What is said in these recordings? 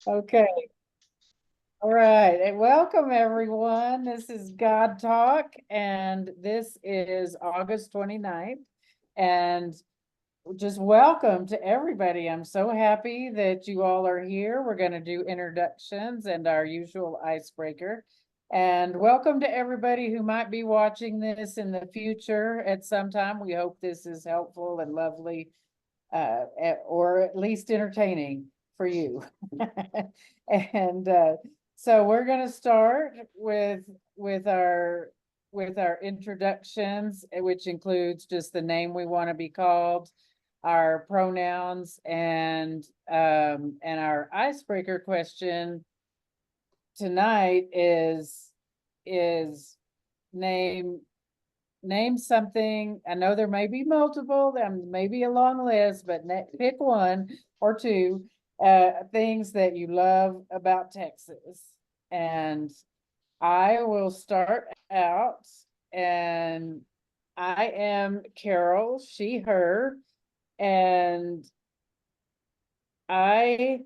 Okay. All right. And welcome, everyone. This is God Talk, and this is August 29th. And just welcome to everybody. I'm so happy that you all are here. We're going to do introductions and our usual icebreaker. And welcome to everybody who might be watching this in the future at some time. We hope this is helpful and lovely, or at least entertaining for you. And so we're going to start with our introductions, which includes just the name we want to be called, our pronouns, and our icebreaker question tonight is name something. I know there may be multiple, there may be a long list, but pick one or two things that you love about Texas. And I will start out, and I am Carol, she, her, and in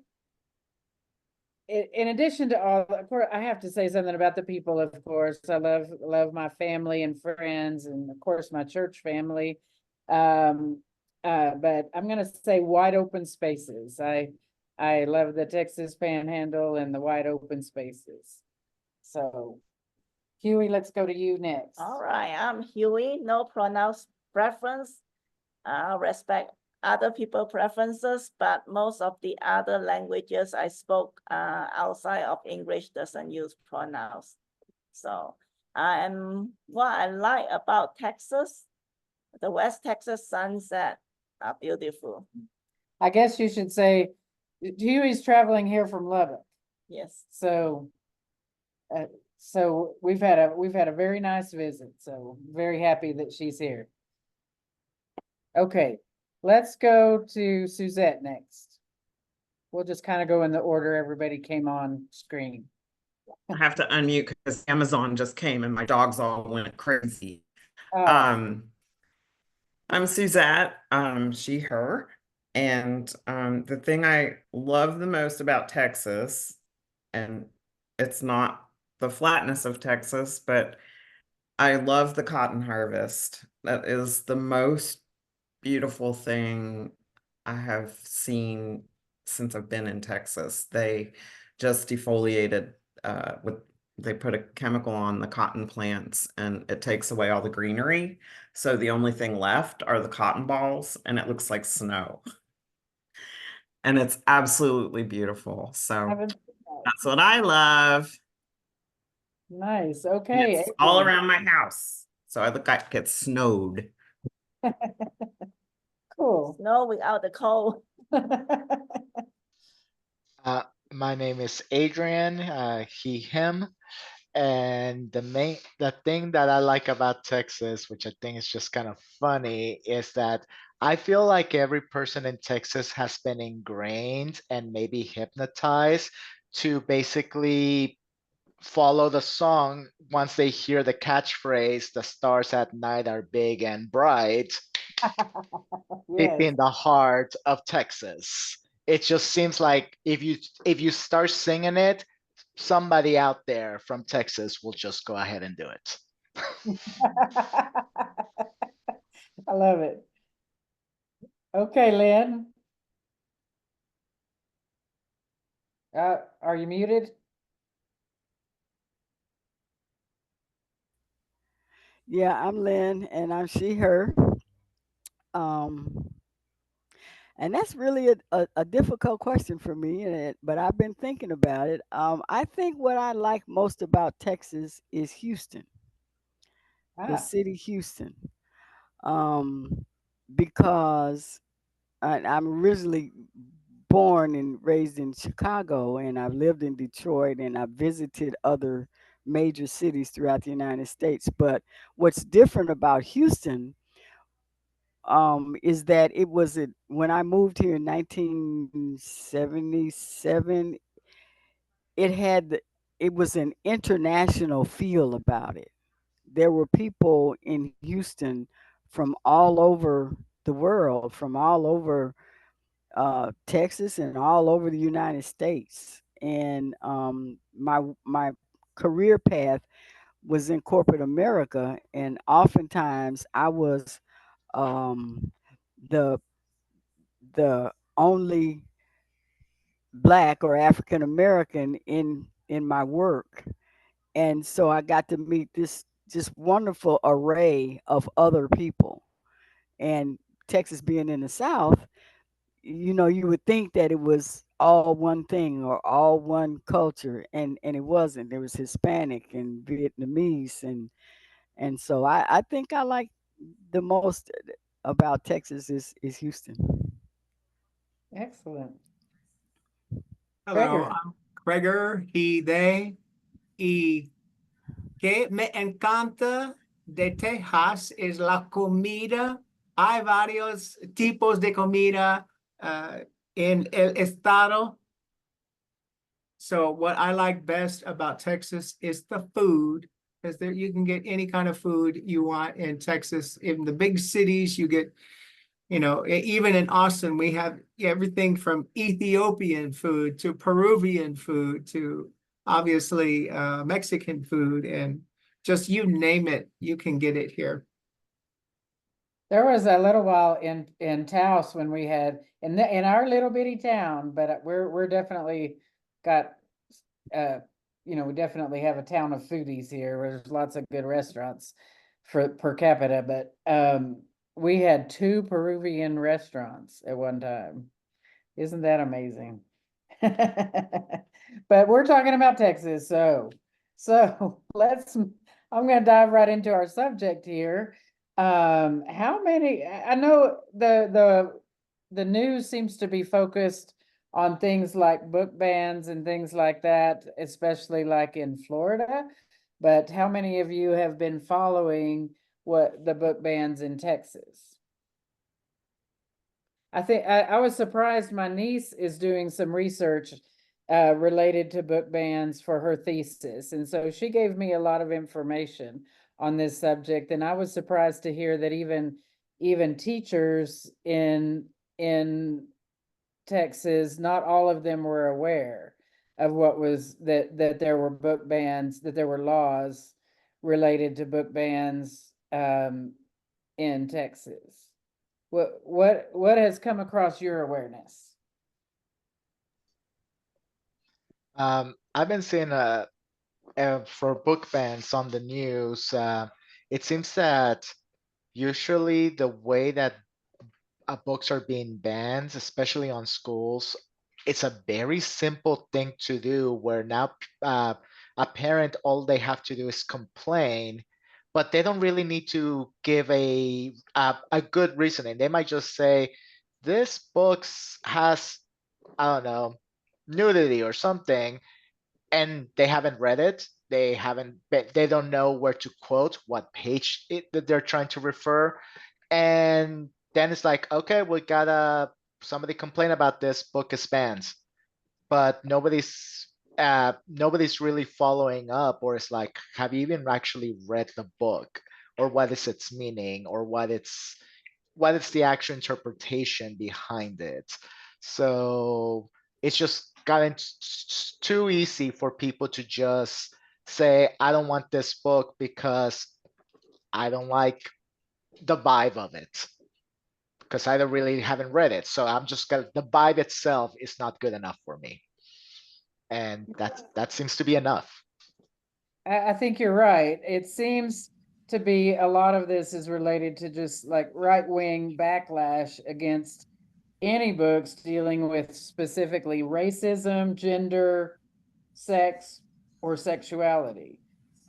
addition to all, of course, I have to say something about the people, of course. I love my family and friends, and of course my church family. But I'm gonna say wide open spaces. I love the Texas Panhandle and the wide open spaces. So, Huey, let's go to you next. All right, I'm Huey. No pronouns preference. I respect other people's preferences, but most of the other languages I spoke outside of English doesn't use pronouns. So what I like about Texas, the West Texas sunset are beautiful. I guess you should say Huey's traveling here from Lubbock. Yes. So we've had a very nice visit. So very happy that she's here. Okay, let's go to Suzette next. We'll just kind of go in the order everybody came on screen. I have to unmute because Amazon just came and my dogs all went crazy. I'm Suzette, she, her. And the thing I love the most about Texas, and it's not the flatness of Texas, but I love the cotton harvest. That is the most beautiful thing I have seen since I've been in Texas. They just defoliated they put a chemical on the cotton plants and it takes away all the greenery. So the only thing left are the cotton balls and it looks like snow. And it's absolutely beautiful. So that's what I love. Nice. Okay. It's all around my house. So I look like it snowed. Cool. Snow without the cold. My name is Adrian, he, him. And the thing that I like about Texas, which I think is just kind of funny, is that I feel like every person in Texas has been ingrained and maybe hypnotized to basically follow the song once they hear the catchphrase, the stars at night are big and bright, deep in the heart of Texas. It just seems like if you start singing it, somebody out there from Texas will just go ahead and do it. I love it. Okay, Lynn. Are you muted? Yeah, I'm Lynn and I'm she, her. And that's really a difficult question for me, but I've been thinking about it. I think what I like most about Texas is Houston, the city Houston, because I'm originally born and raised in Chicago, and I've lived in Detroit, and I've visited other major cities throughout the United States. But what's different about Houston is that when I moved here in 1977, it was an international feel about it. There were people in Houston from all over the world, from all over Texas and all over the United States. and my career path was in corporate America, and oftentimes I was um, the the only black or African American in my work, and so I got to meet this just wonderful array of other people. And Texas being in the South, you know, you would think that it was all one thing or all one culture, and it wasn't. There was Hispanic and Vietnamese, and so I think I like the most about Texas is Houston. Excellent. Hello, Gregor. I'm Gregor, he, they, y que me encanta de Texas es la comida. Hay varios tipos de comida en el estado. So what I like best about Texas is the food, because there you can get any kind of food you want in Texas. In the big cities, you get, you know, even in Austin, we have everything from Ethiopian food to Peruvian food to obviously Mexican food, and just you name it, you can get it here. There was a little while in Taos when we had in our little bitty town, but we're definitely got you know, we definitely have a town of foodies here where there's lots of good restaurants for per capita, but we had 2 Peruvian restaurants at one time. Isn't that amazing? But we're talking about Texas, so let's I'm gonna dive right into our subject here. How many, I know the news seems to be focused on things like book bans and things like that, especially like in Florida. But how many of you have been following what the book bans in Texas? I think I was surprised. My niece is doing some research related to book bans for her thesis, and so she gave me a lot of information on this subject. And I was surprised to hear that even teachers in Texas, not all of them were aware of what was that there were book bans, that there were laws related to book bans in Texas. What has come across your awareness? I've been seeing for book bans on the news. It seems that usually the way that books are being banned, especially on schools, it's a very simple thing to do. Where now a parent, all they have to do is complain, but they don't really need to give a good reasoning. They might just say, "This book has, I don't know, nudity or something," and they haven't read it. They don't know where to quote, what page that they're trying to refer. And then it's like, okay, we gotta, somebody complain about this book is banned, but nobody's really following up, or it's like, have you even actually read the book, or what is its meaning, or what is the actual interpretation behind it? So it's just gotten too easy for people to just say, I don't want this book because I don't like the vibe of it, because I don't really haven't read it. So I'm just gonna, the vibe itself is not good enough for me. And that seems to be enough. I think you're right. It seems to be a lot of this is related to just like right-wing backlash against any books dealing with specifically racism, gender, sex, or sexuality.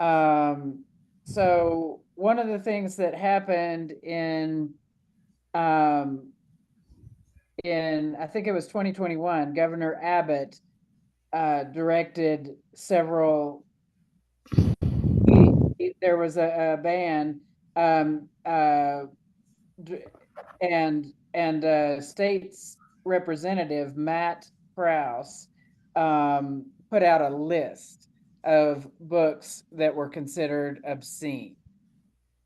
So one of the things that happened um, in I think it was 2021, Governor Abbott directed several. There was a ban, and state's representative Matt Krause put out a list of books that were considered obscene.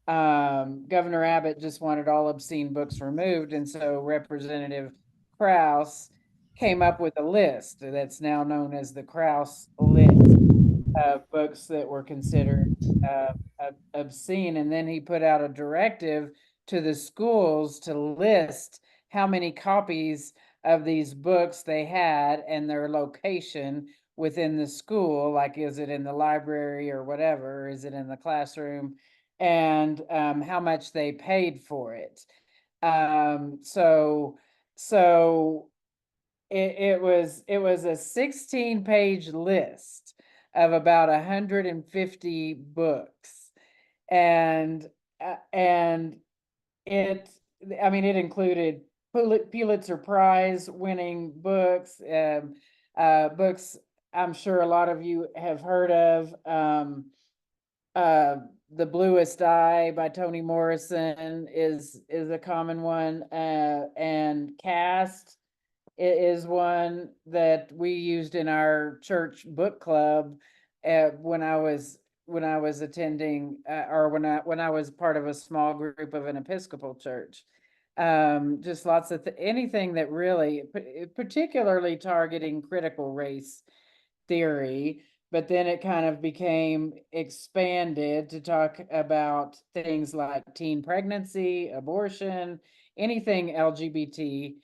Governor Abbott just wanted all obscene books removed, and so Representative Krause came up with a list that's now known as the Krauss list of books that were considered obscene. And then he put out a directive to the schools to list how many copies of these books they had and their location within the school. Like, is it in the library or whatever? Or is it in the classroom? And how much they paid for it. So it was a 16-page list of about 150 books, and it it included Pulitzer Prize winning books, books I'm sure a lot of you have heard of. The Bluest Eye by Toni Morrison is a common one, and Cast is one that we used in our church book club when I was attending, or when I was part of a small group of an Episcopal church. Just lots of anything that really, particularly targeting critical race theory, but then it kind of became expanded to talk about things like teen pregnancy, abortion, anything LGBT,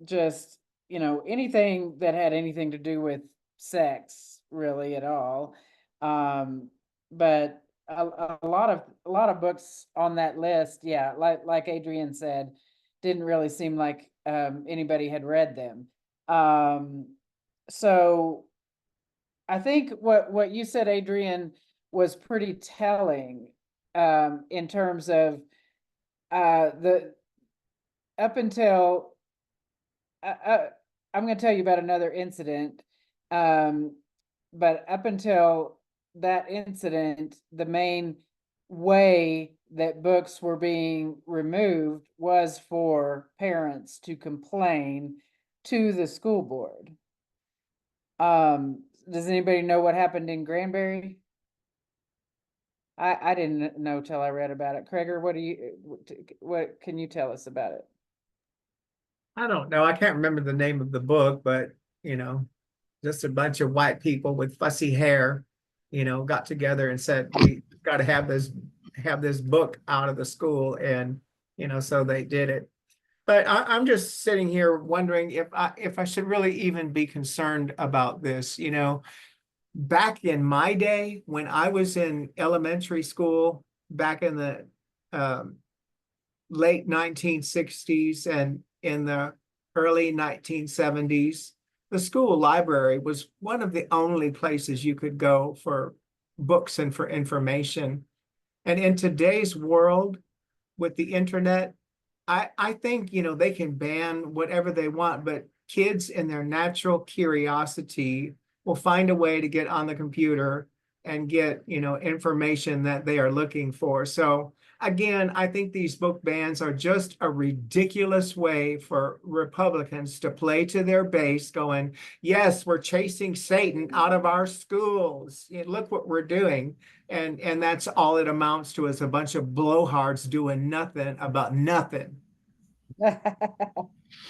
just, anything that had anything to do with sex really at all. But a lot of books on that list, yeah, like Adrian said, didn't really seem like anybody had read them. So I think what you said, Adrian, was pretty telling, in terms of the up until I'm going to tell you about another incident, but up until that incident, the main way that books were being removed was for parents to complain to the school board. Does anybody know what happened in Granbury? I didn't know till I read about it. Kreger, what can you tell us about it? I don't know. I can't remember the name of the book, but just a bunch of white people with fussy hair, got together and said, we got to have this book out of the school. And, so they did it. But I'm just sitting here wondering if I should really even be concerned about this. Back in my day, when I was in elementary school, back in the late 1960s and in the early 1970s, the school library was one of the only places you could go for books and for information. And in today's world with the internet, I think, they can ban whatever they want, but kids in their natural curiosity will find a way to get on the computer and get, information that they are looking for. So again, I think these book bans are just a ridiculous way for Republicans to play to their base, going, yes, we're chasing Satan out of our schools. Look what we're doing. And that's all it amounts to, is a bunch of blowhards doing nothing about nothing.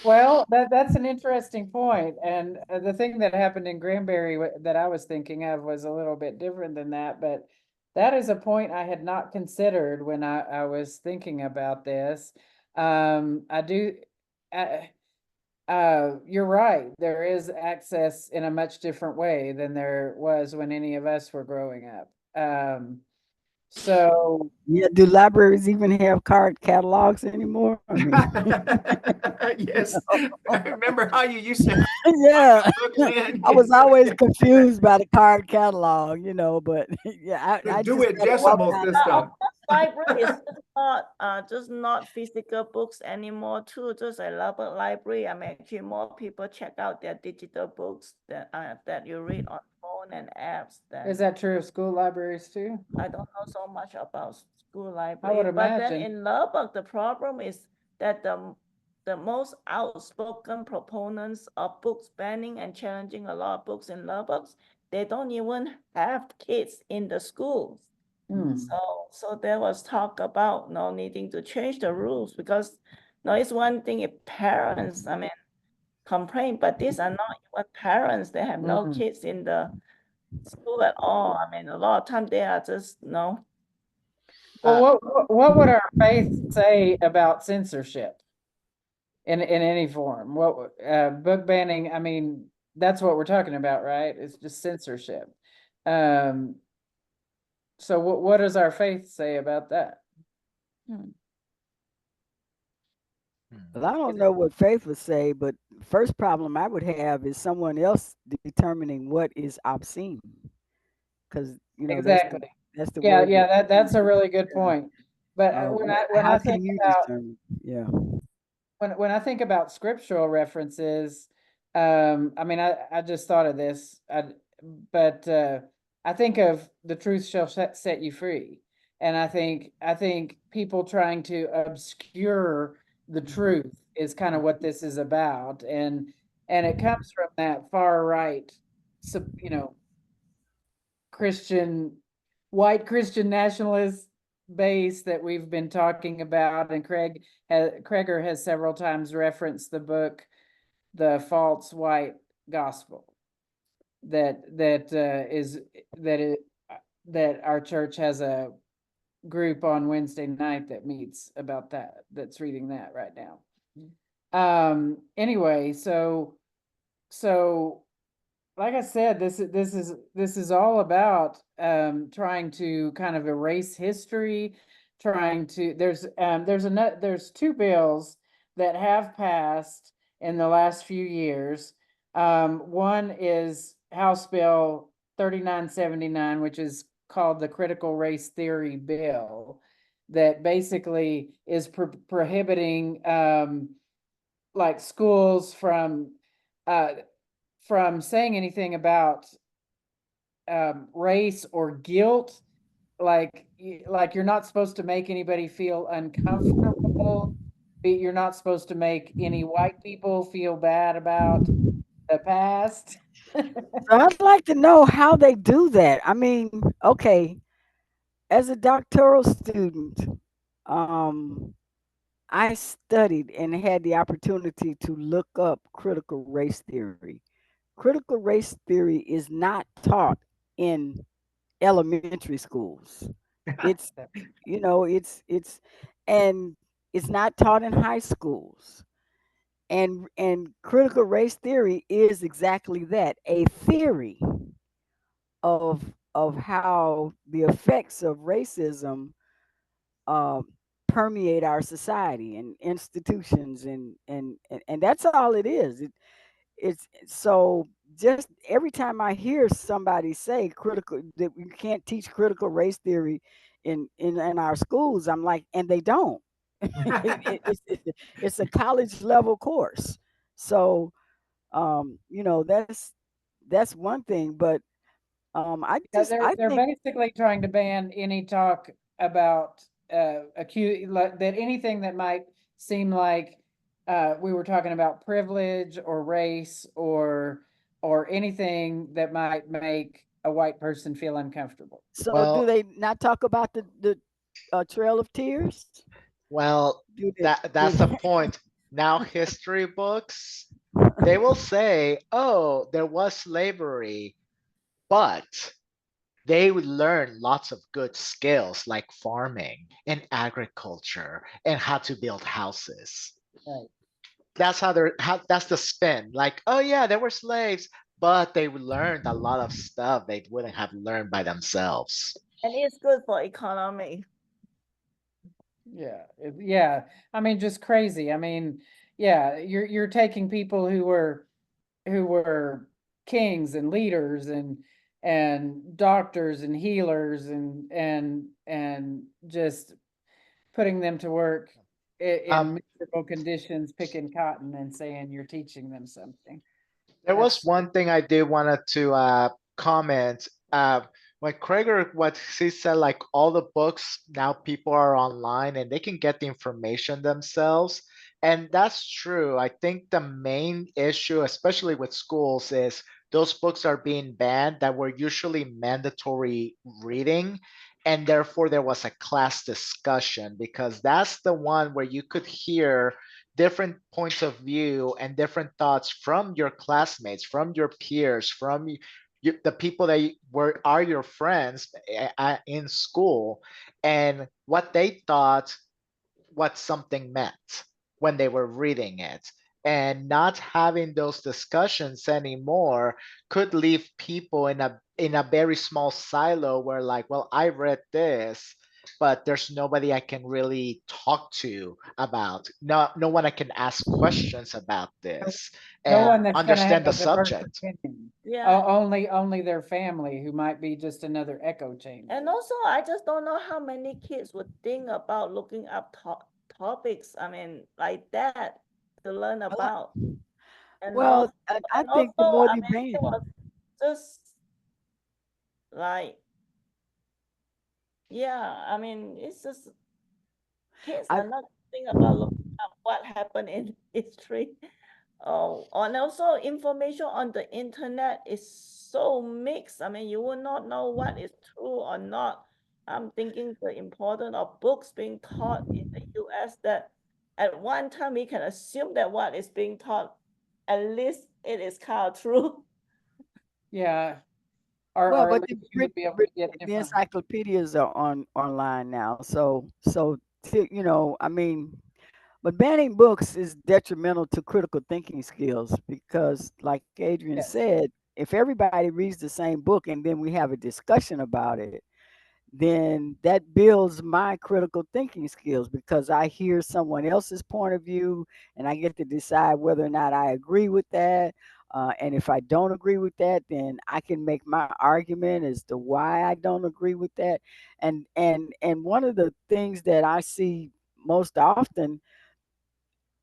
Well, that's an interesting point. And the thing that happened in Granbury that I was thinking of was a little bit different than that, but that is a point I had not considered when I was thinking about this. You're right. There is access in a much different way than there was when any of us were growing up. So Yeah, do libraries even have card catalogs anymore? I mean, yes. I remember how you used to. yeah, I was always Yeah. confused by the card catalog, but yeah, The I just decimal system. Library is just not physical books anymore too. Just a library. Actually more people check out their digital books that you read on phone and apps. Is that true of school libraries too? I don't know so much about school I library, would but then imagine. in Lubbock, the problem is that the most outspoken proponents of books banning and challenging a lot of books in Lubbock, they don't even have kids in the schools. So there was talk about needing to change the rules, because it's one thing if parents, complain, but these are not even parents. They have no Mhm. kids in the school at all. I mean, a lot of time they are just, Well, what would our faith say about censorship in any form? What book banning? I mean, that's what we're talking about, right? It's just censorship. So what does our faith say about that? Well, I don't know what faith would say, but first problem I would have is someone else determining what is obscene, because Exactly. that's the Yeah, word. that's a really good point. But when how I can think you about determine? Yeah. when I think about scriptural references, I mean, I just thought of this, but I think of the truth shall set you free, and I think people trying to obscure the truth is kind of what this is about, and it comes from that far right, so Christian, white Christian nationalist base that we've been talking about, and Kreger has several times referenced the book, The False White Gospel, that our church has a group on Wednesday night that meets about that's reading that right now. Anyway, so like I said, this is all about trying to kind of erase history, there's two bills that have passed in the last few years. One is House Bill 3979, which is called the Critical Race Theory Bill, that basically is prohibiting like schools from saying anything about race or guilt, like you're not supposed to make anybody feel uncomfortable. You're not supposed to make any white people feel bad about the past. So I'd like to know how they do that. I mean, okay, as a doctoral student, I studied and had the opportunity to look up critical race theory. Critical race theory is not taught in elementary schools. It's it's and it's not taught in high schools. And critical race theory is exactly that, a theory of how the effects of racism uh, permeate our society and institutions, and that's all it is. It's so just every time I hear somebody say critical that you can't teach critical race theory in our schools, I'm like, and they don't. It's a college level course. So that's one thing, but They're think basically trying to ban any talk about that anything that might seem like we were talking about privilege or race or anything that might make a white person feel uncomfortable. so. Do Well, they not talk about the Trail of Tears? well, Do they, that's the point. Now history books, they will say, oh, there was slavery, but they would learn lots of good skills like farming and agriculture and how to build houses. Right. That's that's the spin. Like, oh yeah, there were slaves, but they learned a lot of stuff they wouldn't have learned by themselves. and it's good for economy. Yeah. I mean, just crazy. I mean, yeah, you're taking people who were kings and leaders and doctors and healers and just putting them to work in miserable conditions, picking cotton and saying you're teaching them something. There was That's one thing I did wanted to comment. When Krager, what he said, like all the books now people are online and they can get the information themselves. And that's true. I think the main issue, especially with schools, is those books are being banned that were usually mandatory reading. And therefore, there was a class discussion because that's the one where you could hear different points of view and different thoughts from your classmates, from your peers, from the people that are your friends in school, and what they thought what something meant when they were reading it. And not having those discussions anymore could leave people in a very small silo where, like, well, I read this, but there's nobody I can really talk to about. No one I can ask questions about this No and one that's gonna have understand a the diverse subject. opinion. Yeah. Only their family, who might be just another echo chamber. And also, I just don't know how many kids would think about looking up topics, I mean, like that, to learn about. And Well, also, I think the more they ban, it was just like, yeah, I mean, it's just kids I- are not thinking about looking up what happened in history. Oh, and also information on the internet is so mixed. I mean, you will not know what is true or not. I'm thinking the importance of books being taught in the US, that at one time we can assume that what is being taught, at least it is kind of true. Yeah. well, Or at but least you would be able to get the different. encyclopedias are online now. So you know, I mean, but banning books is detrimental to critical thinking skills because, like Adrian Yes. said, if everybody reads the same book and then we have a discussion about it, then that builds my critical thinking skills because I hear someone else's point of view and I get to decide whether or not I agree with that. And if I don't agree with that, then I can make my argument as to why I don't agree with that. And one of the things that I see most often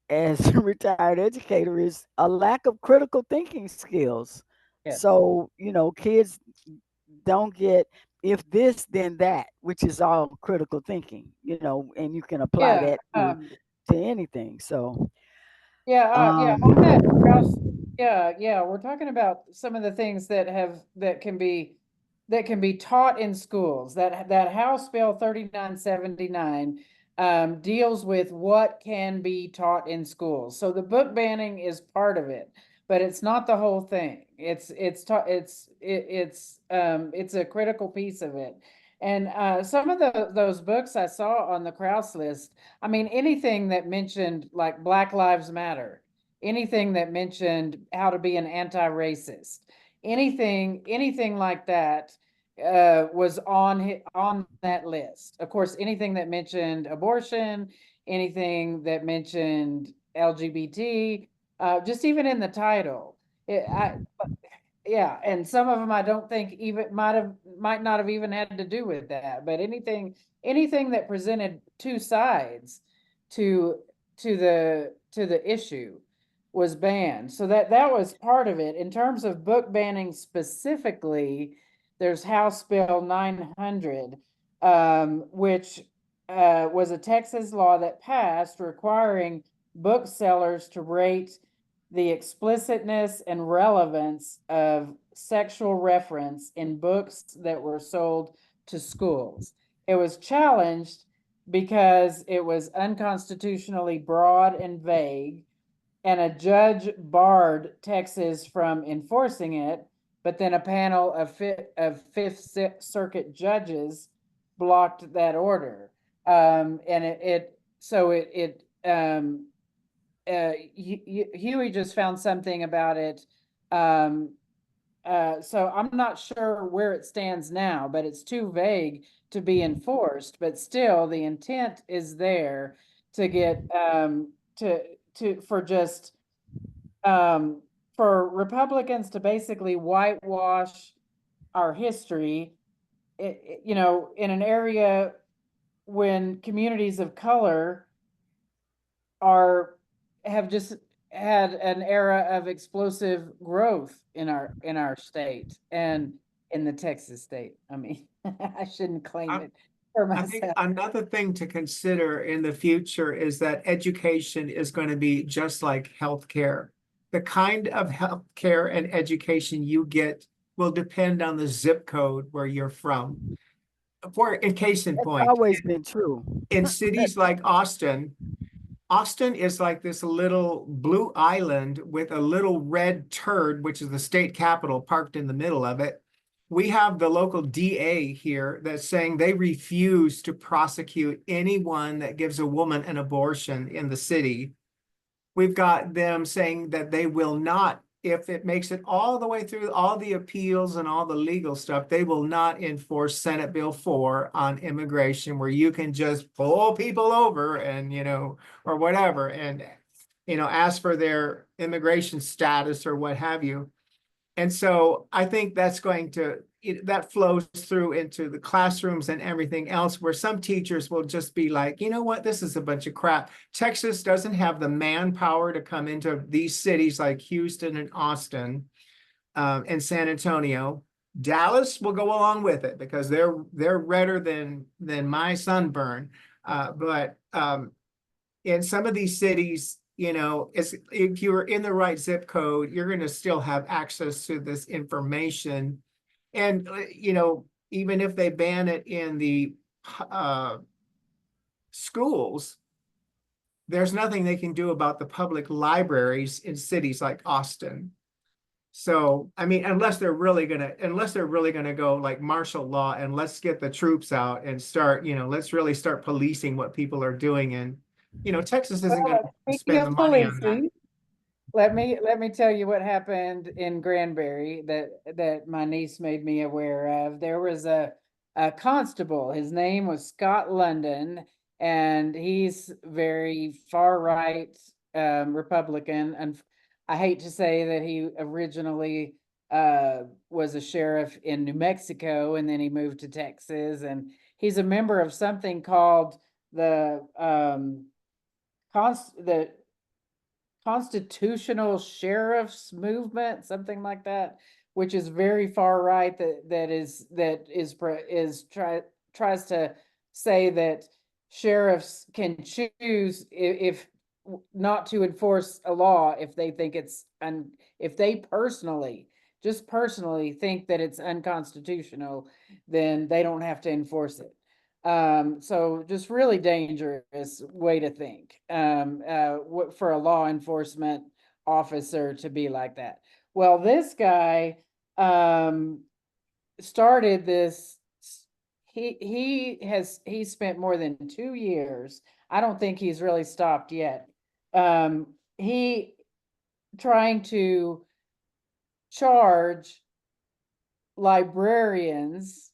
as a retired educator is a lack of critical thinking skills. Yes. So, you know, kids don't get if this, then that, which is all critical thinking, you know, and you can apply Yeah. that to anything. So, Yeah, on that Rouse, yeah, we're talking about some of the things that can be taught in schools. That House Bill 3979 deals with what can be taught in schools. So the book banning is part of it, but it's not the whole thing. It's a critical piece of it. And some of those books I saw on the Krause list, I mean, anything that mentioned like Black Lives Matter, anything that mentioned how to be an anti-racist, anything like that was on that list. Of course, anything that mentioned abortion, anything that mentioned LGBT, just even in the title. Yeah, and some of them I don't think even might not have even had to do with that, but anything that presented two sides to the issue was banned. So that was part of it. In terms of book banning specifically, there's House Bill 900, which was a Texas law that passed requiring booksellers to rate the explicitness and relevance of sexual reference in books that were sold to schools. It was challenged because it was unconstitutionally broad and vague, and a judge barred Texas from enforcing it, but then a panel of Fifth Circuit judges blocked that order. Huey just found something about it. So I'm not sure where it stands now, but it's too vague to be enforced. But still, the intent is there to get for just for Republicans to basically whitewash our history, you know, in an area when communities of color have just had an era of explosive growth in our state and in the Texas state. I mean, I shouldn't claim it for I think myself. another thing to consider in the future is that education is going to be just like healthcare. The kind of healthcare and education you get will depend on the zip code where you're from. In case in that's point, always been true. in cities like Austin, Austin is like this little blue island with a little red turd, which is the state capitol, parked in the middle of it. We have the local DA here that's saying they refuse to prosecute anyone that gives a woman an abortion in the city. We've got them saying that they will not, if it makes it all the way through all the appeals and all the legal stuff, they will not enforce Senate Bill 4 on immigration, where you can just pull people over and, or whatever, and, ask for their immigration status or what have you. And so I think that's going to, that flows through into the classrooms and everything else, where some teachers will just be like, you know what, this is a bunch of crap. Texas doesn't have the manpower to come into these cities like Houston and Austin and San Antonio. Dallas will go along with it because they're redder than my sunburn. But in some of these cities, if you're in the right zip code, you're going to still have access to this information. And, even if they ban it in the schools, there's nothing they can do about the public libraries in cities like Austin. So, I mean, unless they're really gonna go like martial law and let's get the troops out and start, let's really start policing what people are doing. And, Texas isn't going to Speaking spend the of money on that. policing, let me tell you what happened in Granbury that my niece made me aware of. There was a constable. His name was Scott London, and he's very far right Republican. And I hate to say that he originally was a sheriff in New Mexico, and then he moved to Texas, and he's a member of something called the Constitutional Sheriffs Movement, something like that, which is very far right. Tries to say that sheriffs can choose if not to enforce a law if they think it's if they personally think that it's unconstitutional, then they don't have to enforce it. So just really dangerous way to think for a law enforcement officer to be like that. Well, this guy started this. He spent more than 2 years. I don't think he's really stopped yet. He trying to charge librarians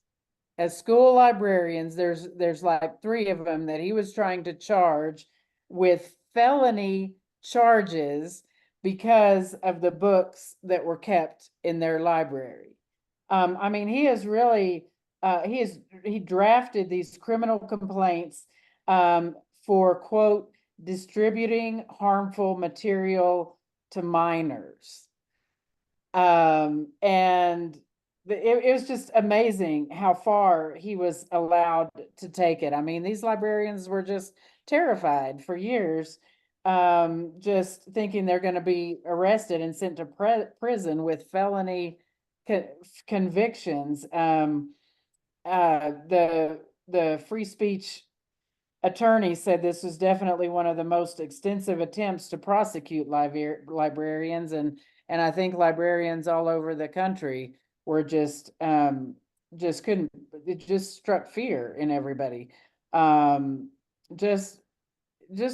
as school librarians. There's like 3 of them that he was trying to charge with felony charges because of the books that were kept in their library. I mean, he is really he drafted these criminal complaints for, quote, distributing harmful material to minors. And it was just amazing how far he was allowed to take it. I mean, these librarians were just terrified for years, just thinking they're going to be arrested and sent to prison with felony convictions. The free speech attorney said this was definitely one of the most extensive attempts to prosecute librarians, and I think librarians all over the country were just couldn't. It just struck fear in everybody. Just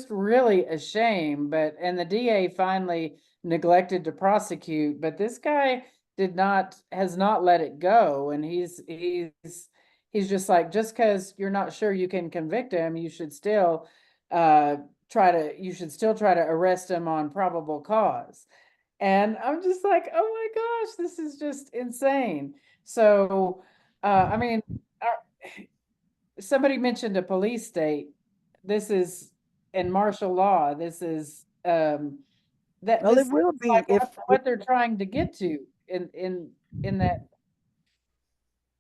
really a shame. And the DA finally neglected to prosecute, but this guy has not let it go, and he's just like, just because you're not sure you can convict him, you should still try to arrest him on probable cause. And I'm just like, oh my gosh, this is just insane. So, I mean, somebody mentioned a police state. This is in martial law. This is Well, this it will is be like if what they're trying to get to in that.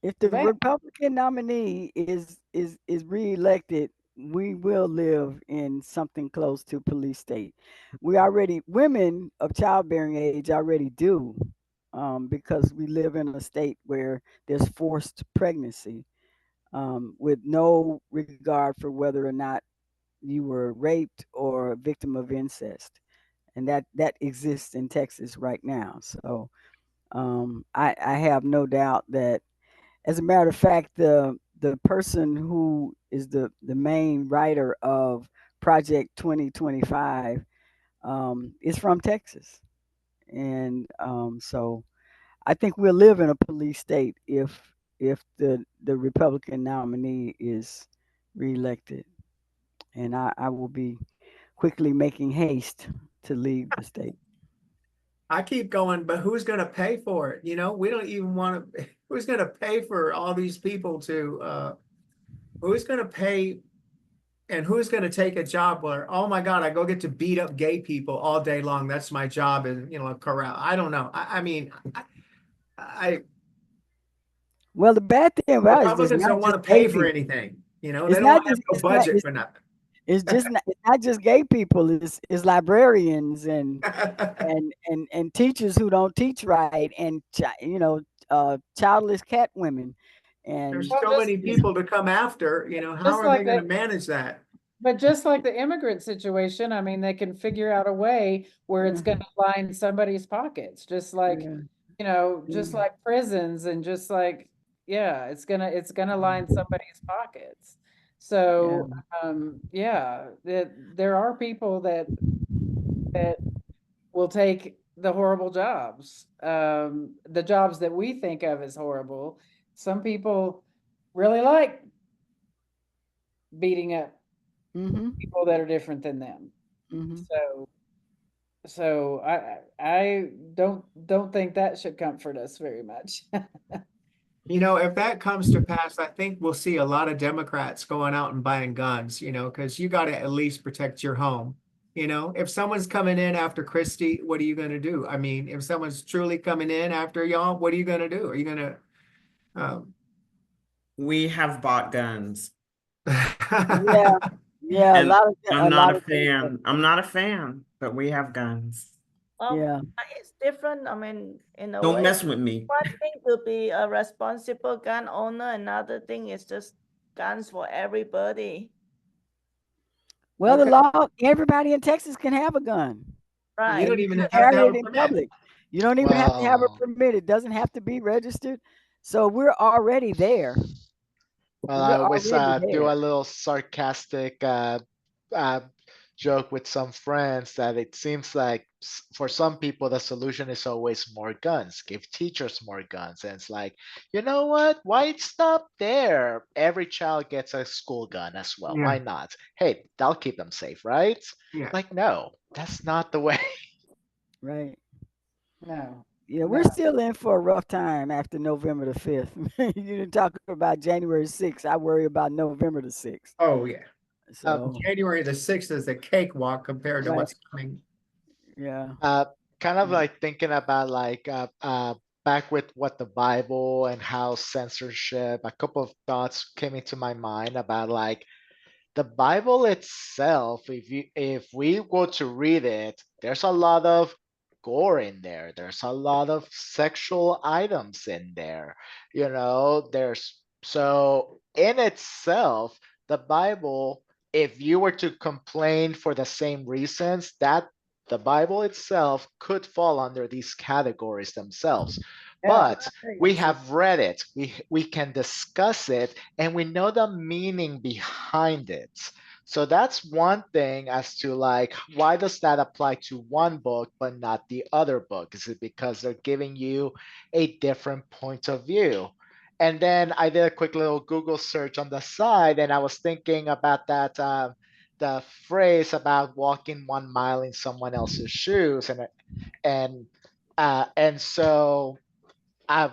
if the debate. Republican nominee is reelected, we will live in something close to police state. Women of childbearing age already do, because we live in a state where there's forced pregnancy, with no regard for whether or not you were raped or a victim of incest, and that exists in Texas right now. So I have no doubt that, as a matter of fact, the person who is the main writer of Project 2025 is from Texas, and so I think we'll live in a police state if the Republican nominee is reelected, and I will be quickly making haste to leave the state. I keep going, but who's going to pay for it? You know, we don't even want to, who's going to pay for all these people to, who's going to pay and who's going to take a job where, oh my God, I go get to beat up gay people all day long. That's my job in, you know, a corral. I don't know. I mean, Well, the bad thing about it is Republicans don't want to pay for anything. You know, they don't want to have no budget for nothing. It's not just gay people. It's librarians and teachers who don't teach right, and childless cat women, and There's Well, so many people to come after, you know, how just are like they going to that- manage that? But just like the immigrant situation, I mean, they can figure out a way where it's going to line somebody's pockets, just like, yeah, you know, just like prisons and just like, yeah, it's gonna line somebody's pockets. So, yeah, there are people that will take the horrible jobs, the jobs that we think of as horrible. Some people really like beating up mm-hmm, people that are different than them. mm-hmm. So I don't think that should comfort us very much. You know, if that comes to pass, I think we'll see a lot of Democrats going out and buying guns, you know, because you got to at least protect your home. You know, if someone's coming in after Christie, what are you going to do? I mean, if someone's truly coming in after y'all, what are you going to do? Are you going to, We have bought guns. Yeah, yeah, And I'm not a things fan. I'm not a fan, but we have guns. Yeah. It's different. I mean, in a Don't way, mess with me. one thing to be a responsible gun owner, another thing is just guns for everybody. Well, the Okay. law, everybody in Texas can have a gun. You Right. don't even have to Carry have it a in permit. public. You don't even have to have a Well, permit. It doesn't have to be registered. So we're already there. well, We're I always already do there. a little sarcastic uh, joke with some friends that it seems like for some people the solution is always more guns. Give teachers more guns, and it's like, you know what? Why stop there? Every child gets a school gun as well. Yeah. Why not? Hey, that'll keep them safe, right? Yeah. Like, no, that's not the way. Right. No. Yeah, we're No. still in for a rough time after November the 5th. You didn't talk about January 6th. I worry about November the 6th. Oh, yeah. So, January the 6th is a cakewalk compared to Right. what's coming. yeah. Kind of Yeah. like thinking about like back with what the Bible and how censorship, a couple of thoughts came into my mind about like the Bible itself. If we go to read it, there's a lot of gore in there. There's a lot of sexual items in there. You know, there's so in itself, the Bible, if you were to complain for the same reasons, that the Bible itself could fall under these categories themselves. Yeah. But we have read it, we can discuss it, and we know the meaning behind it. So that's one thing as to like, why does that apply to one book but not the other book? Is it because they're giving you a different point of view? And then I did a quick little Google search on the side, and I was thinking about that the phrase about walking 1 mile in someone else's shoes, and so I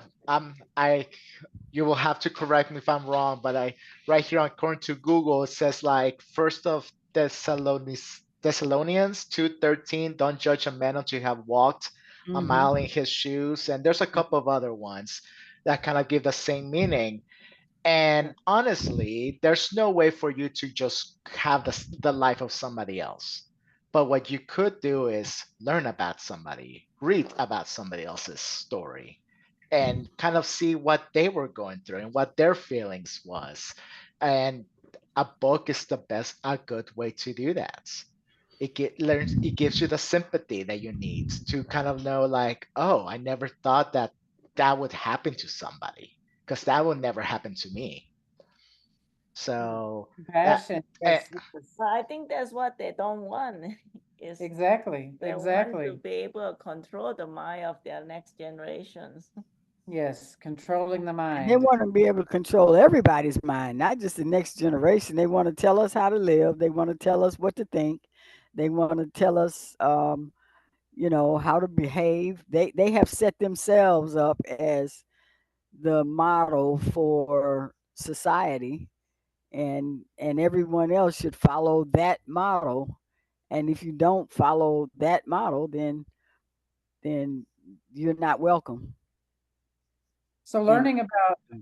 you will have to correct me if I'm wrong, but I right here according to Google it says like First of Thessalonians 2:13, don't judge a man until you have walked a mile in his shoes, and there's a couple of other ones that kind of give the same meaning. And honestly, there's no way for you to just have the life of somebody else. But what you could do is learn about somebody, read about somebody else's story, and kind of see what they were going through and what their feelings was. And a book is a good way to do that. It gives you the sympathy that you need to kind of know, like, oh, I never thought that would happen to somebody, because that would never happen to me. So Compassion. eh, But I think that's what they don't want. Is Exactly, they want exactly. to be able to control the mind of their next generations. Yes, controlling the And they mind. want to be able to control everybody's mind, not just the next generation. They want to tell us how to live. They want to tell us what to think. They want to tell us, how to behave. They have set themselves up as the model for society, and everyone else should follow that model. And if you don't follow that model, then you're not welcome. So And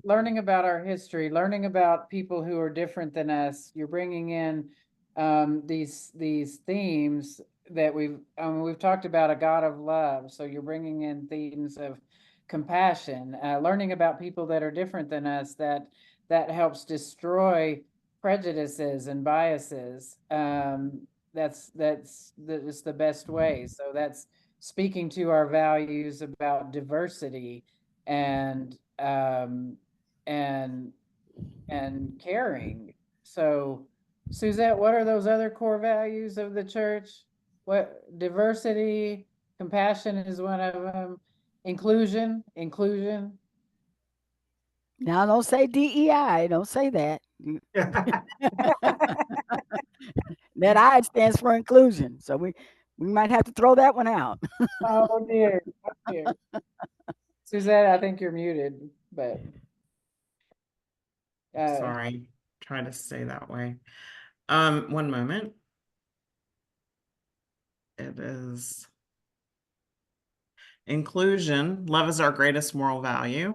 learning about our history, learning about people who are different than us, you're bringing in these themes that we've talked about a God of love. So you're bringing in themes of compassion, learning about people that are different than us, that helps destroy prejudices and biases. That's the best way. So that's speaking to our values about diversity and and caring. So, Suzette, what are those other core values of the church? What diversity, compassion is one of them. Inclusion. now don't say DEI. Don't say that. That I stands for inclusion. So we might have to throw that one out. Oh dear. Oh dear. Suzette, I think you're muted, but Sorry, try to stay that way. One moment. It is inclusion. Love is our greatest moral value.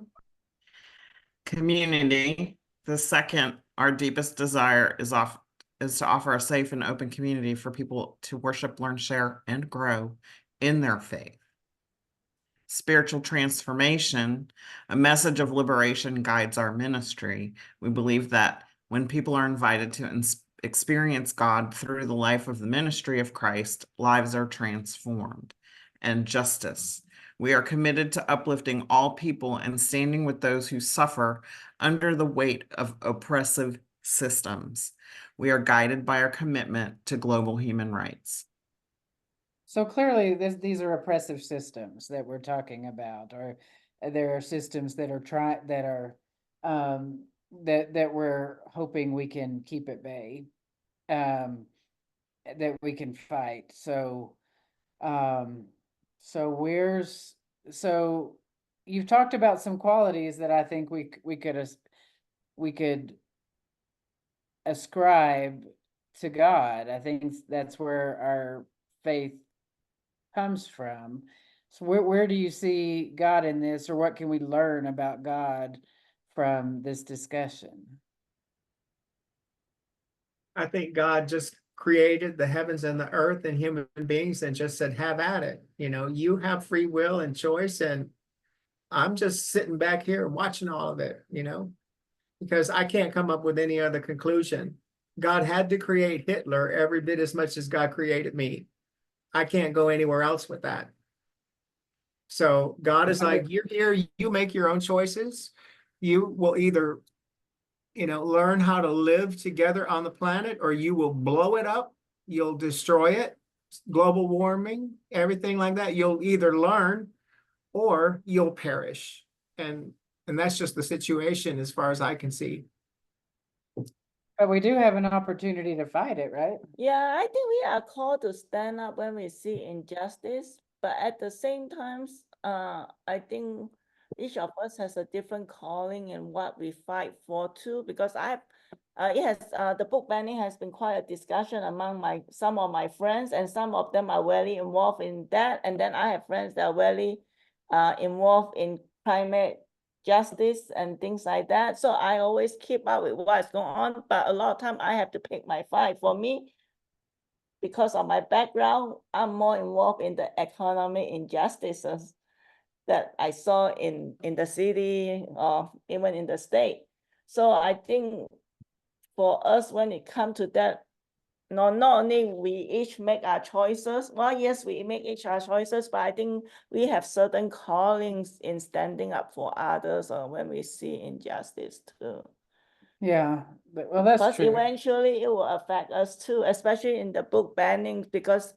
Community. The second, our deepest desire is to offer a safe and open community for people to worship, learn, share, and grow in their faith. Spiritual transformation, a message of liberation guides our ministry. We believe that when people are invited to experience God through the life of the ministry of Christ, lives are transformed. And justice. We are committed to uplifting all people and standing with those who suffer under the weight of oppressive systems. We are guided by our commitment to global human rights. so clearly these are oppressive systems that we're talking about, or there are systems that are that we're hoping we can keep at bay, that we can fight. So so you've talked about some qualities that I think we could ascribe to God. I think that's where our faith comes from. So where do you see God in this, or what can we learn about God from this discussion? I think God just created the heavens and the earth and human beings and just said, have at it. You have free will and choice, and I'm just sitting back here watching all of it, because I can't come up with any other conclusion. God had to create Hitler every bit as much as God created me. I can't go anywhere else with that. So God is like, you're here, you make your own choices. You will either, learn how to live together on the planet, or you will blow it up. You'll destroy it. Global warming, everything like that. You'll either learn or you'll perish. And that's just the situation as far as I can see. But we do have an opportunity to fight it, right? Yeah, I think we are called to stand up when we see injustice, but at the same time, I think each of us has a different calling in what we fight for too, because the book banning has been quite a discussion among some of my friends, and some of them are very involved in that. And then I have friends that are very involved in climate justice and things like that. So I always keep up with what's going on, but a lot of time I have to pick my fight. For me, because of my background, I'm more involved in the economic injustices that I saw in the city or even in the state. So I think for us, when it comes to that, not only we each make our choices. Well, yes, we make each our choices, but I think we have certain callings in standing up for others, or when we see injustice too. Yeah, well, that's Because true. eventually it will affect us too, especially in the book banning, because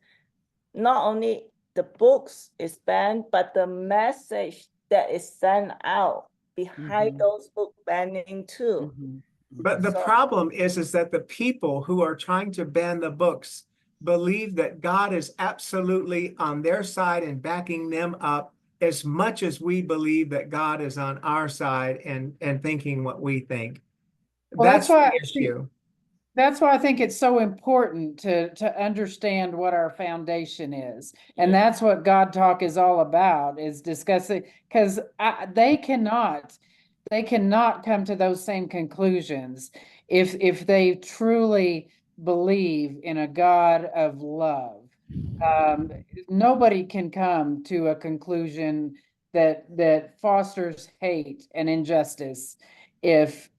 not only the books is banned, but the message that is sent out behind Mhm. those book banning too. Mhm. But the So- problem is that the people who are trying to ban the books believe that God is absolutely on their side and backing them up as much as we believe that God is on our side and thinking what we think. Well, That's that's why the issue. That's why I think it's so important to understand what our foundation is. And Yeah. that's what God Talk is all about, is discussing, because they cannot come to those same conclusions if they truly believe in a God of love. Nobody can come to a conclusion that fosters hate and injustice if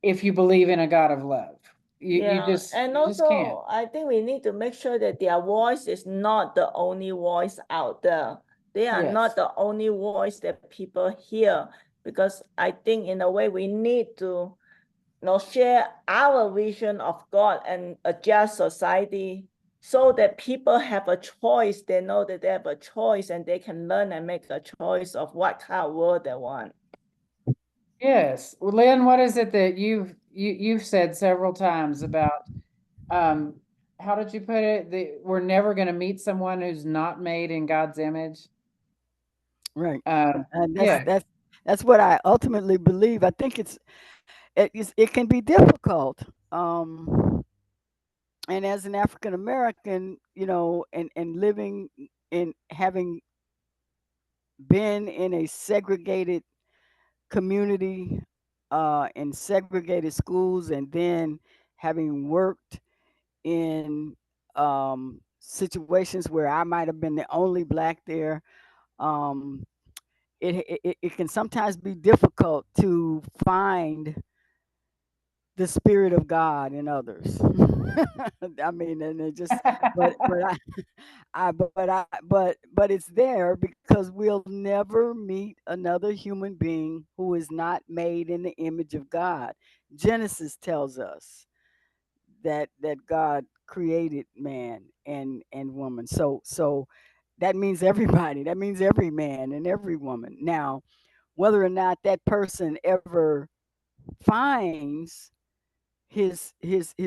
if you believe in a God of love. You Yeah, and just can't. also I think we need to make sure that their voice is not the only voice out there. They are Yes. not the only voice that people hear, because I think in a way we need to, share our vision of God and adjust society so that people have a choice. They know that they have a choice and they can learn and make a choice of what kind of world they want. Yes. Well, Lynn, what is it that you've said several times about how did you put it? We're never going to meet someone who's not made in God's image. Right. And And yeah. that's what I ultimately believe. I think it can be difficult. And as an African American, and living in having been in a segregated community, in segregated schools, and then having worked in situations where I might have been the only black there, um, it can sometimes be difficult to find the spirit of God in others. I mean, and it just, but but it's there because we'll never meet another human being who is not made in the image of God. Genesis tells us that God created man and woman. So that means everybody. That means every man and every woman. Now, whether or not that person ever finds his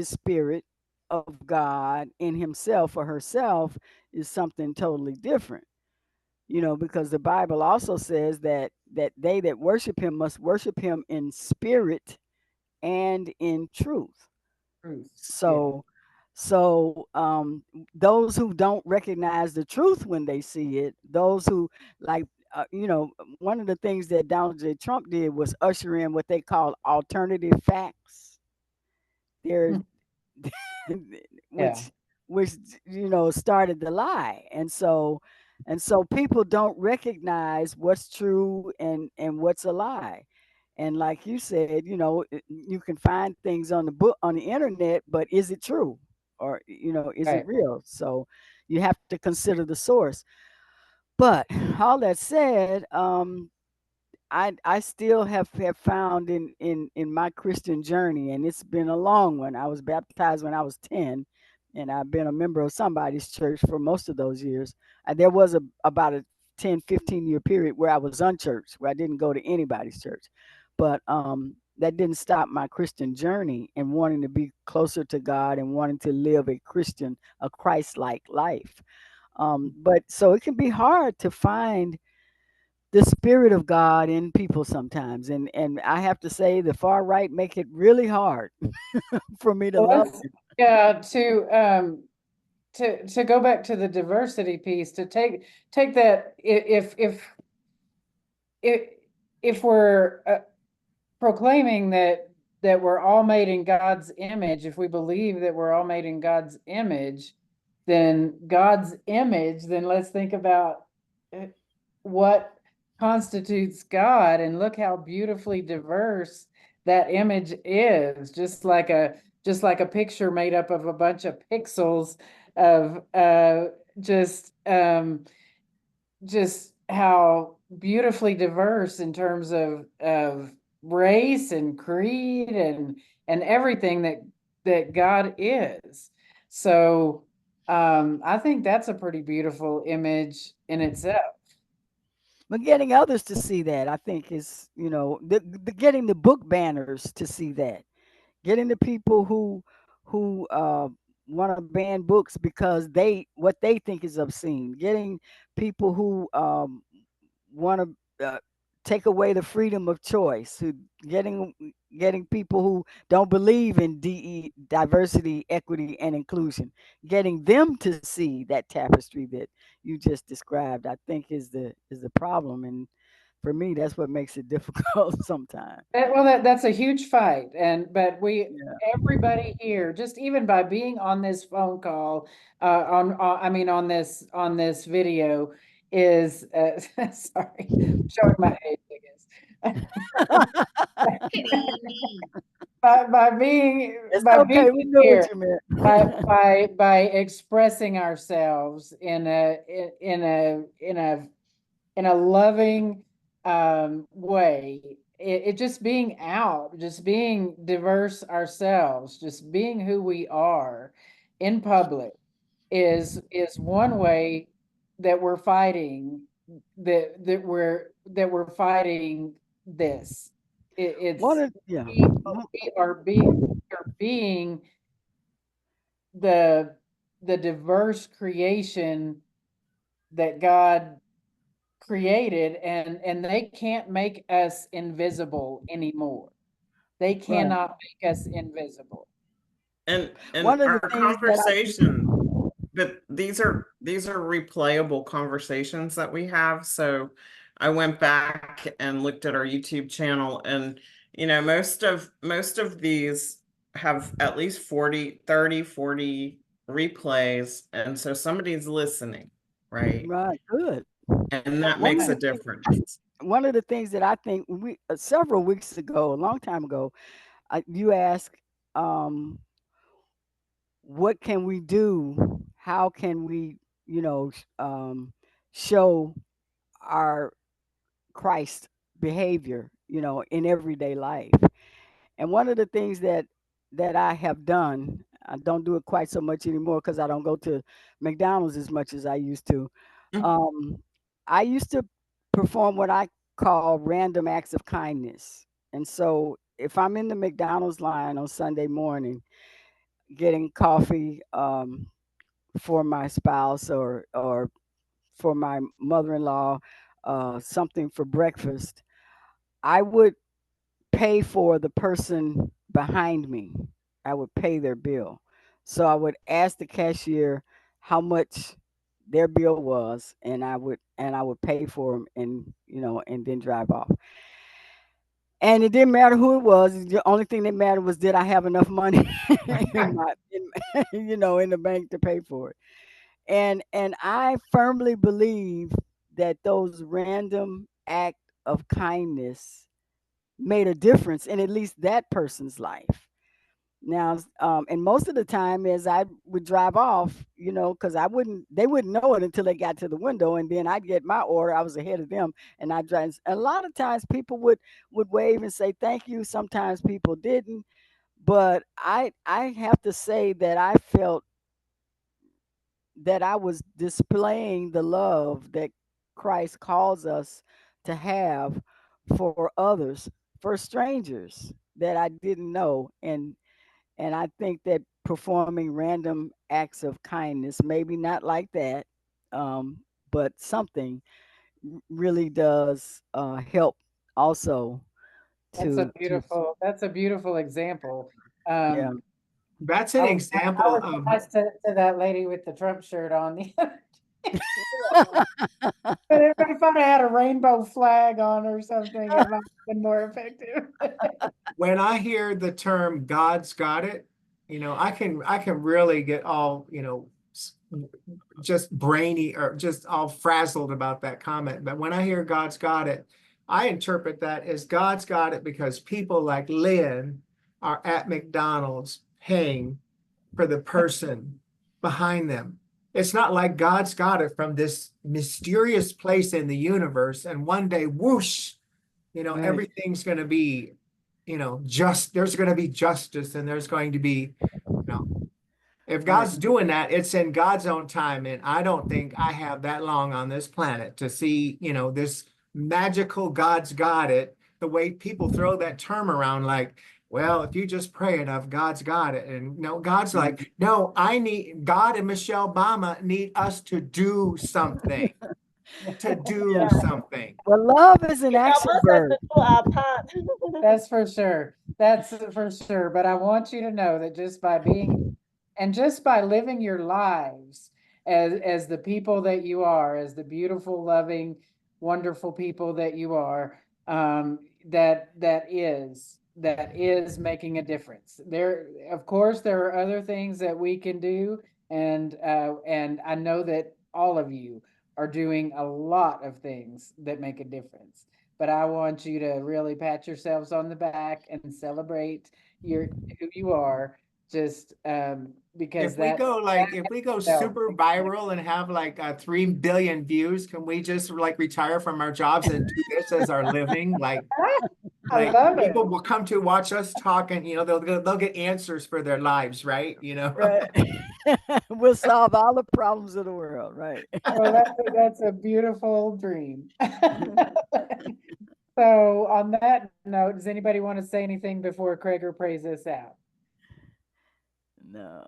spirit of God in himself or herself is something totally different. Because the Bible also says that they that worship him must worship him in spirit and in truth. Truth. So those who don't recognize the truth when they see it, those who like one of the things that Donald J. Trump did was usher in what they call alternative facts. There, Yeah. which started the lie, and so people don't recognize what's true and what's a lie. And like you said, you can find things on the internet, but is it true, or is it Right. real? So you have to consider the source. But all that said, I still have found in my Christian journey, and it's been a long one. I was baptized when I was 10, and I've been a member of somebody's church for most of those years. There was about a 10-15 year period where I was unchurched, where I didn't go to anybody's church. But that didn't stop my Christian journey and wanting to be closer to God and wanting to live a Christ-like life. But so it can be hard to find the spirit of God in people sometimes, and I have to say the far right make it really hard for me to Well, love let's, it. yeah, to go back to the diversity piece, to take that, if if we're proclaiming that we're all made in God's image, if we believe that we're all made in God's image, then let's think about what constitutes God, and look how beautifully diverse that image is, just like a picture made up of a bunch of pixels of just just how beautifully diverse in terms of race and creed and everything that God is. So I think that's a pretty beautiful image in itself. But getting others to see that, I think, is, the getting the book banners to see that, getting the people who want to ban books because what they think is obscene, getting people who want to take away the freedom of choice, who getting people who don't believe in diversity, equity, and inclusion, getting them to see that tapestry that you just described, I think is the problem. And for me, that's what makes it difficult sometimes. Well, that's a huge fight, but Yeah. everybody here, just even by being on this phone call, I mean on this video, is sorry, showing my age, I guess. It's By being okay. We knew here, what you meant. by expressing ourselves in a loving way, it just being out, just being diverse ourselves, just being who we are in public is one way that we're fighting that we're fighting this. One It's of yeah. we are being the diverse creation that God created, and they can't make us invisible anymore. They Right. cannot make us invisible. And One of the our things that I conversation, but these are replayable conversations that we have. So I went back and looked at our YouTube channel, and most of these have at least 40 replays, and so somebody's listening, right? right, good. And that One makes of a the things difference. one of the things that I think we several weeks ago, a long time ago, you asked, um, what can we do? How can we, show our Christ behavior, in everyday life? And one of the things that I have done, I don't do it quite so much anymore because I don't go to McDonald's as much as I used to. Mhm. I used to perform what I call random acts of kindness. And so if I'm in the McDonald's line on Sunday morning getting coffee for my spouse or for my mother-in-law, something for breakfast, I would pay for the person behind me. I would pay their bill. So I would ask the cashier how much their bill was, and I would pay for them, and then drive off. And it didn't matter who it was. The only thing that mattered was, did I have enough money in the bank to pay for it. And I firmly believe that those random act of kindness made a difference in at least that person's life. Now, and most of the time, as I would drive off, because they wouldn't know it until they got to the window, and then I'd get my order. I was ahead of them, and I drive. A lot of times, people would wave and say thank you. Sometimes people didn't, but I have to say that I felt that I was displaying the love that Christ calls us to have for others, for strangers that I didn't know. And I think that performing random acts of kindness, maybe not like that, but something really does help also to That's a beautiful example. yeah. That's an I example was of nice to that lady with the Trump shirt on the other day. But everybody thought I had a rainbow flag on or something. It might have been more effective. when I hear the term "God's got it," I can really get all, just brainy or just all frazzled about that comment. But when I hear "God's got it," I interpret that as God's got it because people like Lynn are at McDonald's paying for the person behind them. It's not like God's got it from this mysterious place in the universe, and one day, whoosh, Right. everything's going to be, there's going to be justice, and there's going to be, if God's doing that, it's in God's own time. And I don't think I have that long on this planet to see, this magical God's got it, the way people throw that term around like, well, if you just pray enough, God's got it. And no, God's like, no, God and Michelle Obama need us to do something, something. Well, love is an Help action us verb. to do our part. That's for sure. That's for sure. But I want you to know that just by living your lives as the people that you are, as the beautiful, loving, wonderful people that you are, that is making a difference. Of course, there are other things that we can do, and I know that all of you are doing a lot of things that make a difference. But I want you to really pat yourselves on the back and celebrate who you are, just because If we go super viral and have like 3 billion views, can we just like retire from our jobs and do this as our living? Like love it. people will come to watch us talk, and they'll get answers for their lives, right? Right. We'll solve all the problems of the world, right? Well, that's a beautiful dream. So on that note, does anybody want to say anything before Krager prays us out? No.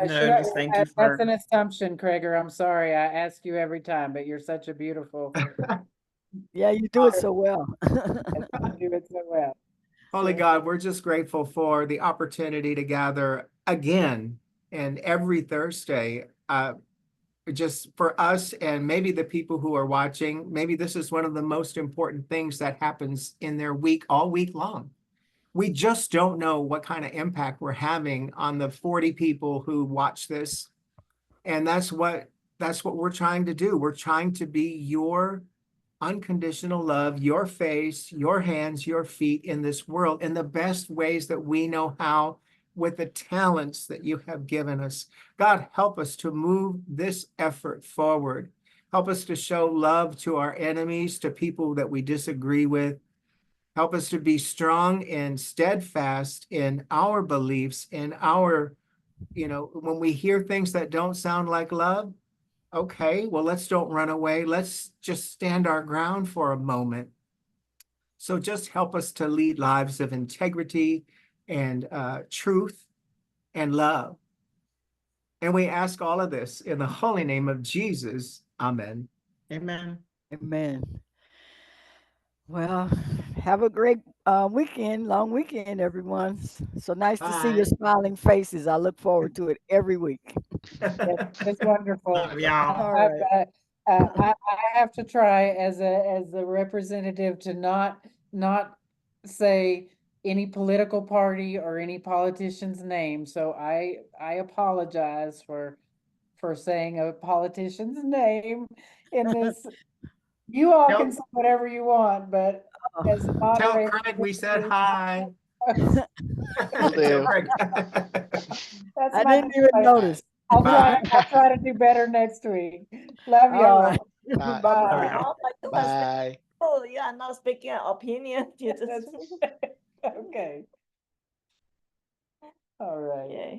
No, just thank you That's for an assumption, Krager. I'm sorry. I ask you every time, but you're such a beautiful, Yeah, you do it so well. you do it so well. Holy So- God, we're just grateful for the opportunity to gather again and every Thursday. Just for us and maybe the people who are watching, maybe this is one of the most important things that happens in their week, all week long. We just don't know what kind of impact we're having on the 40 people who watch this. And that's what we're trying to do. We're trying to be your unconditional love, your face, your hands, your feet in this world in the best ways that we know how, with the talents that you have given us. God, help us to move this effort forward. Help us to show love to our enemies, to people that we disagree with. Help us to be strong and steadfast in our beliefs, in our, when we hear things that don't sound like love, okay, well, let's don't run away. Let's just stand our ground for a moment. So just help us to lead lives of integrity and truth and love. And we ask all of this in the holy name of Jesus. Amen. Amen. Amen. Well, have a great long weekend, everyone. So nice to see your Bye. smiling faces. I look forward to it every week. It's wonderful. Love y'all. All right. I have to try as a representative to not say any political party or any politician's name. So I apologize for saying a politician's name in this. You all can say whatever you want, but as a Tell moderator. Craig we said hi. Will do. That's I my didn't even notice. I'll Bye. try to do better next week. Love All y'all. right. Bye. Bye-bye. Oh my goodness. Bye. Oh, you are not speaking an opinion. You just Okay. All right. okay.